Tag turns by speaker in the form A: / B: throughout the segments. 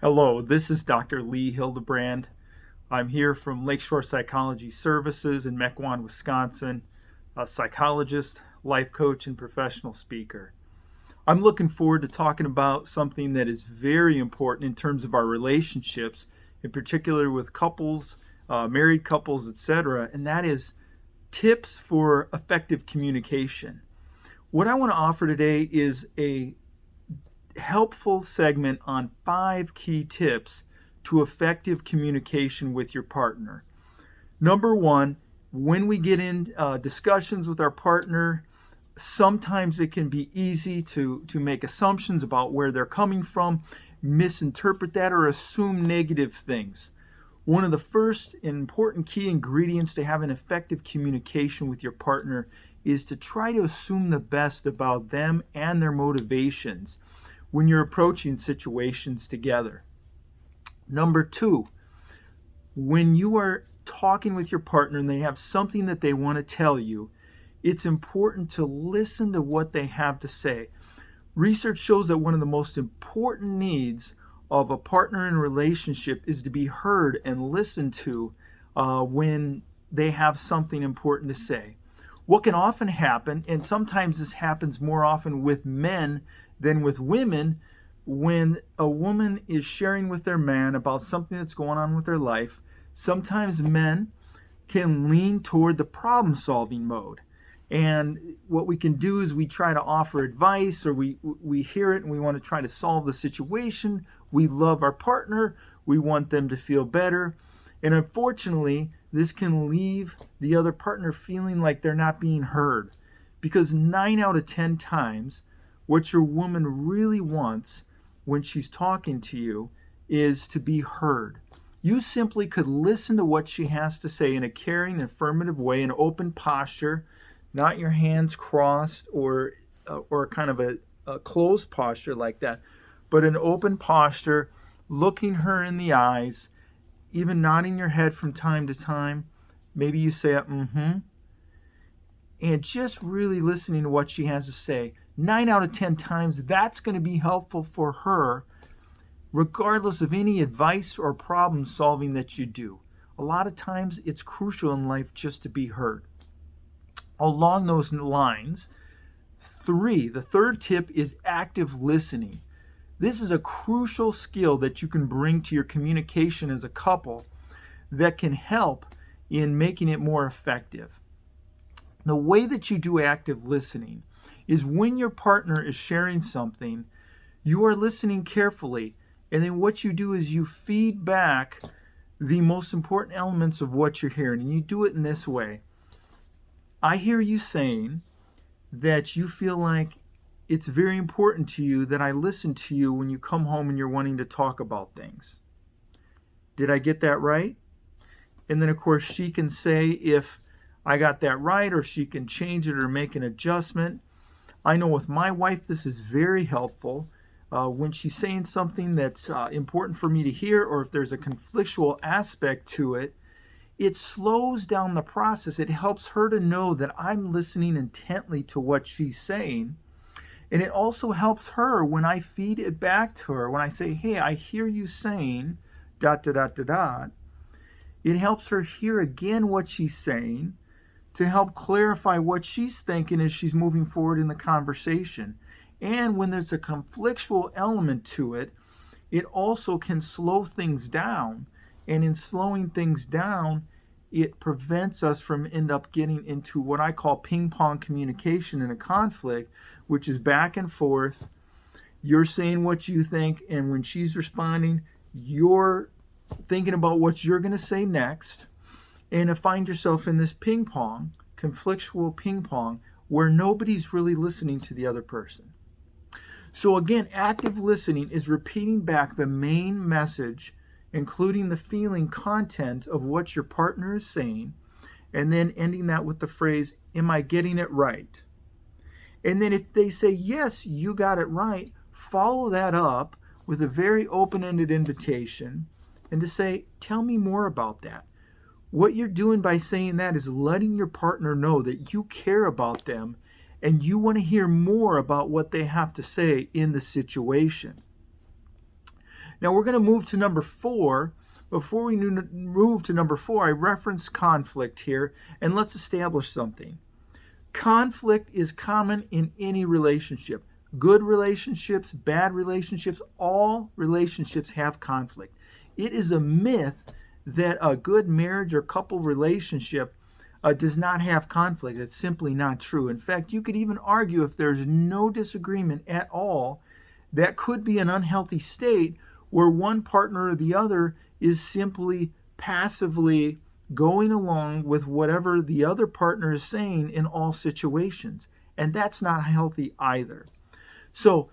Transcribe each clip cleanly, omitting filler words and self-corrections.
A: Hello, this is Dr. Lee Hildebrand. I'm here from Lakeshore Psychology Services in Mequon, Wisconsin, a psychologist, life coach, and professional speaker. I'm looking forward to talking about something that is very important in terms of our relationships, in particular with couples, married couples, etc., and that is tips for effective communication. What I want to offer today is a helpful segment on 5 key tips to effective communication with your partner. Number one, when we get in discussions with our partner, sometimes it can be easy to make assumptions about where they're coming from, misinterpret that, or assume negative things. One of the first important key ingredients to have an effective communication with your partner is to try to assume the best about them and their motivations when you're approaching situations together. Number two, when you are talking with your partner and they have something that they want to tell you, it's important to listen to what they have to say. Research shows that one of the most important needs of a partner in a relationship is to be heard and listened to when they have something important to say. What can often happen, and sometimes this happens more often with men than with women, when a woman is sharing with their man about something that's going on with their life, sometimes men can lean toward the problem solving mode. And what we can do is we try to offer advice, or we hear it and we want to try to solve the situation. We love our partner. We want them to feel better. And unfortunately, this can leave the other partner feeling like they're not being heard. Because 9 out of 10 times, what your woman really wants when she's talking to you is to be heard. You simply could listen to what she has to say in a caring, affirmative way, an open posture, not your hands crossed or kind of a closed posture like that, but an open posture, looking her in the eyes, even nodding your head from time to time. Maybe you say and just really listening to what she has to say. 9 out of 10 times, that's going to be helpful for her, regardless of any advice or problem solving that you do. A lot of times, it's crucial in life just to be heard. Along those lines, the third tip is active listening. This is a crucial skill that you can bring to your communication as a couple that can help in making it more effective. The way that you do active listening is when your partner is sharing something, you are listening carefully, and then what you do is you feed back the most important elements of what you're hearing, and you do it in this way. I hear you saying that you feel like it's very important to you that I listen to you when you come home and you're wanting to talk about things. Did I get that right? And then, of course, she can say if I got that right, or she can change it or make an adjustment. I know with my wife, this is very helpful. When she's saying something that's important for me to hear, or if there's a conflictual aspect to it, it slows down the process. It helps her to know that I'm listening intently to what she's saying. And it also helps her when I feed it back to her. When I say, hey, I hear you saying ... It helps her hear again what she's saying to help clarify what she's thinking as she's moving forward in the conversation. And when there's a conflictual element to it, it also can slow things down. And in slowing things down, it prevents us from end up getting into what I call ping pong communication in a conflict, which is back and forth. You're saying what you think, and when she's responding, you're thinking about what you're going to say next. And to find yourself in this ping pong, conflictual ping pong, where nobody's really listening to the other person. So again, active listening is repeating back the main message, including the feeling content of what your partner is saying, and then ending that with the phrase, am I getting it right? And then if they say, yes, you got it right, follow that up with a very open-ended invitation and to say, tell me more about that. What you're doing by saying that is letting your partner know that you care about them and you want to hear more about what they have to say in the situation. Now we're going to move to number 4. Before we move to number 4, I referenced conflict here, and let's establish something. Conflict is common in any relationship. Good relationships, bad relationships, all relationships have conflict. It is a myth that a good marriage or couple relationship does not have conflict. It's simply not true. In fact, you could even argue if there's no disagreement at all, that could be an unhealthy state where one partner or the other is simply passively going along with whatever the other partner is saying in all situations. And that's not healthy either. So,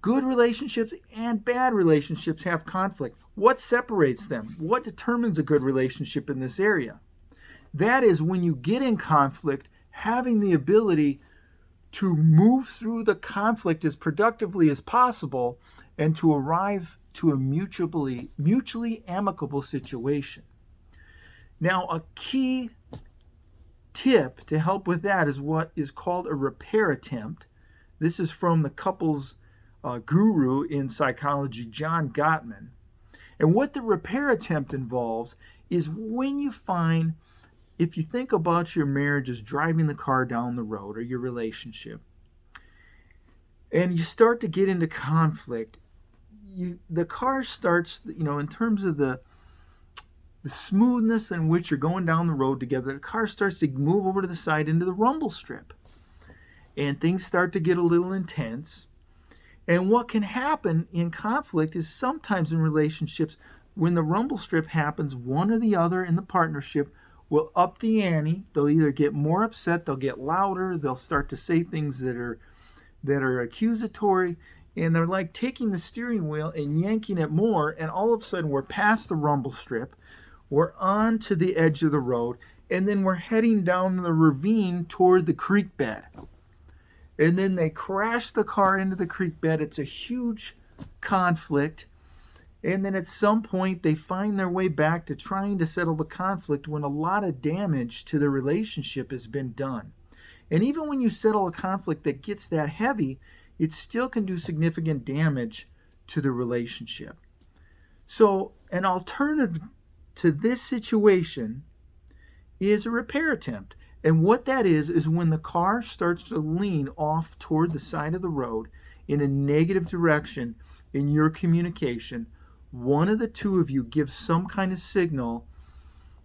A: good relationships and bad relationships have conflict. What separates them? What determines a good relationship in this area? That is when you get in conflict, having the ability to move through the conflict as productively as possible and to arrive to a mutually amicable situation. Now, a key tip to help with that is what is called a repair attempt. This is from the couples guru in psychology, John Gottman. And what the repair attempt involves is when you find, if you think about your marriage as driving the car down the road or your relationship, and you start to get into conflict, the car starts, in terms of the smoothness in which you're going down the road together, the car starts to move over to the side into the rumble strip. And things start to get a little intense. And what can happen in conflict is sometimes in relationships, when the rumble strip happens, one or the other in the partnership will up the ante. They'll either get more upset, they'll get louder, they'll start to say things that are accusatory, and they're like taking the steering wheel and yanking it more, and all of a sudden we're past the rumble strip, we're on to the edge of the road, and then we're heading down the ravine toward the creek bed. And then they crash the car into the creek bed. It's a huge conflict. And then at some point they find their way back to trying to settle the conflict when a lot of damage to the relationship has been done. And even when you settle a conflict that gets that heavy, it still can do significant damage to the relationship. So an alternative to this situation is a repair attempt. And what that is when the car starts to lean off toward the side of the road in a negative direction in your communication, one of the two of you gives some kind of signal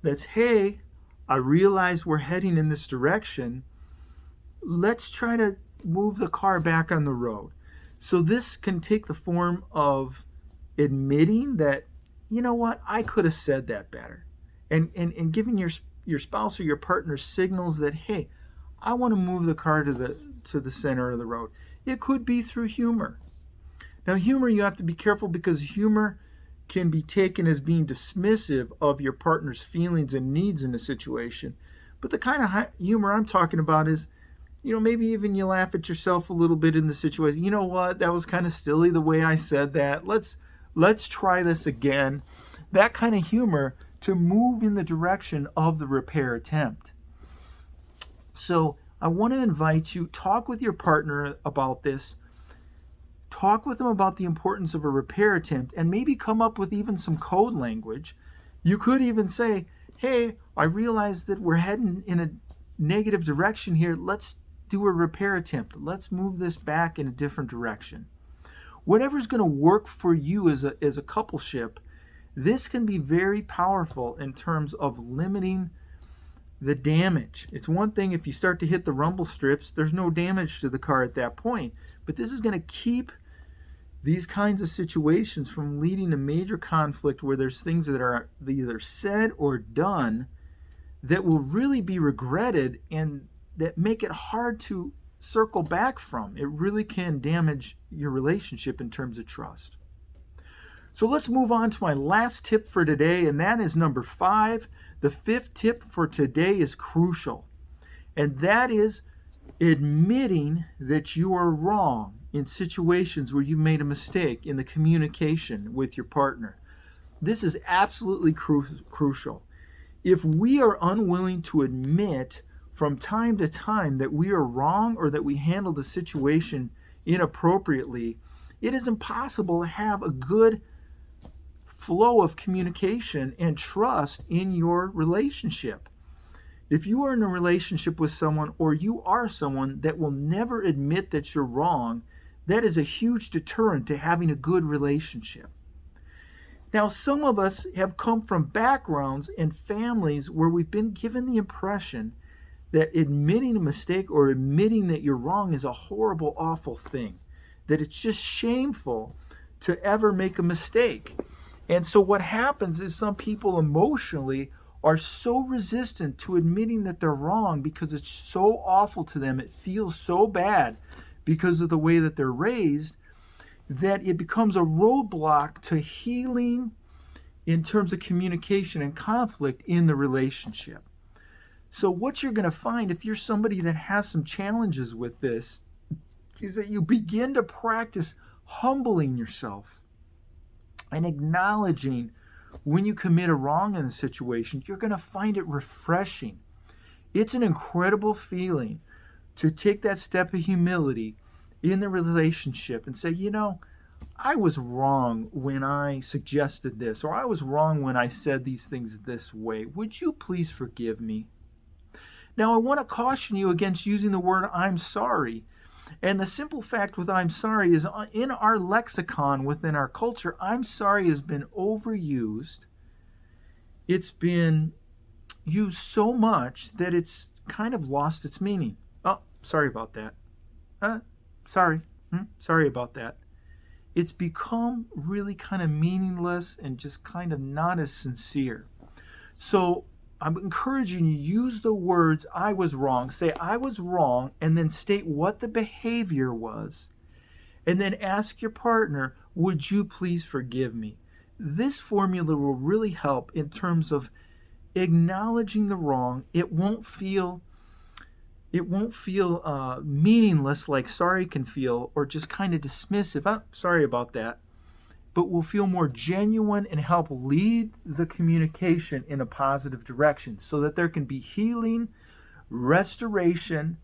A: that's, hey, I realize we're heading in this direction. Let's try to move the car back on the road. So this can take the form of admitting that, you know what, I could have said that better. And giving your spouse or your partner signals that, hey, I want to move the car to the center of the road. It could be through humor. Now, humor, you have to be careful because humor can be taken as being dismissive of your partner's feelings and needs in a situation. But the kind of humor I'm talking about is, maybe even you laugh at yourself a little bit in the situation. You know what? That was kind of silly the way I said that. Let's try this again. That kind of humor to move in the direction of the repair attempt. So I want to invite you, talk with your partner about this. Talk with them about the importance of a repair attempt and maybe come up with even some code language. You could even say, hey, I realize that we're heading in a negative direction here. Let's do a repair attempt. Let's move this back in a different direction. Whatever's going to work for you as a coupleship, this can be very powerful in terms of limiting the damage. It's one thing if you start to hit the rumble strips, there's no damage to the car at that point. But this is going to keep these kinds of situations from leading to major conflict where there's things that are either said or done that will really be regretted and that make it hard to circle back from. It really can damage your relationship in terms of trust. So let's move on to my last tip for today, and that is number 5. The 5th tip for today is crucial, and that is admitting that you are wrong in situations where you made a mistake in the communication with your partner. This is absolutely crucial. If we are unwilling to admit from time to time that we are wrong or that we handled the situation inappropriately, it is impossible to have a good flow of communication and trust in your relationship. If you are in a relationship with someone, or you are someone that will never admit that you're wrong, that is a huge deterrent to having a good relationship. Now, some of us have come from backgrounds and families where we've been given the impression that admitting a mistake or admitting that you're wrong is a horrible, awful thing, that it's just shameful to ever make a mistake. And so what happens is some people emotionally are so resistant to admitting that they're wrong because it's so awful to them. It feels so bad because of the way that they're raised, that it becomes a roadblock to healing in terms of communication and conflict in the relationship. So what you're going to find if you're somebody that has some challenges with this is that you begin to practice humbling yourself and acknowledging when you commit a wrong in a situation. You're going to find it refreshing. It's an incredible feeling to take that step of humility in the relationship and say, I was wrong when I suggested this, or I was wrong when I said these things this way. Would you please forgive me? Now, I want to caution you against using the word I'm sorry. And the simple fact with I'm sorry is in our lexicon within our culture, I'm sorry has been overused. It's been used so much that it's kind of lost its meaning. Oh, sorry about that. Sorry about that. It's become really kind of meaningless and just kind of not as sincere. So I'm encouraging you to use the words I was wrong. Say I was wrong, and then state what the behavior was. And then ask your partner, would you please forgive me? This formula will really help in terms of acknowledging the wrong. It won't feel meaningless like sorry can feel, or just kind of dismissive. Oh, sorry about that. But will feel more genuine and help lead the communication in a positive direction so that there can be healing, restoration,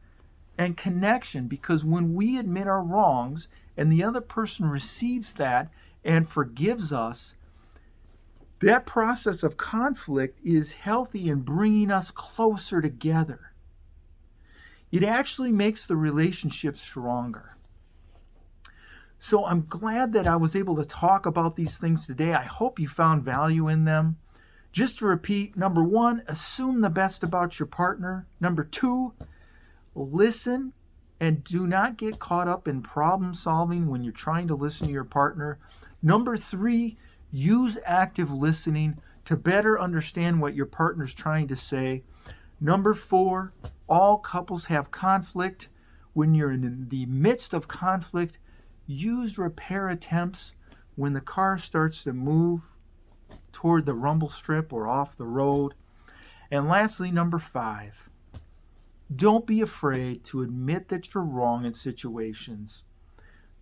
A: and connection. Because when we admit our wrongs and the other person receives that and forgives us, that process of conflict is healthy in bringing us closer together. It actually makes the relationship stronger. So I'm glad that I was able to talk about these things today. I hope you found value in them. Just to repeat, number 1, assume the best about your partner. Number 2, listen and do not get caught up in problem solving when you're trying to listen to your partner. Number 3, use active listening to better understand what your partner's trying to say. Number 4, all couples have conflict. When you're in the midst of conflict, use repair attempts when the car starts to move toward the rumble strip or off the road. And lastly, number 5, don't be afraid to admit that you're wrong in situations.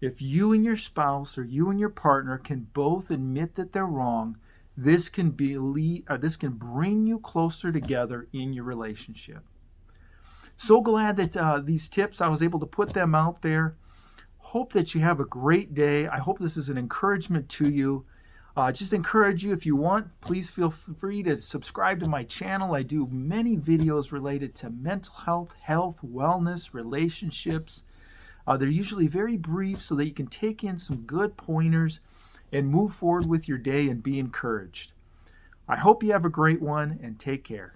A: If you and your spouse or you and your partner can both admit that they're wrong, this can bring you closer together in your relationship. So glad that these tips, I was able to put them out there. Hope that you have a great day. I hope this is an encouragement to you. Just encourage you, if you want, please feel free to subscribe to my channel. I do many videos related to mental health, wellness, relationships. They're usually very brief so that you can take in some good pointers and move forward with your day and be encouraged. I hope you have a great one, and take care.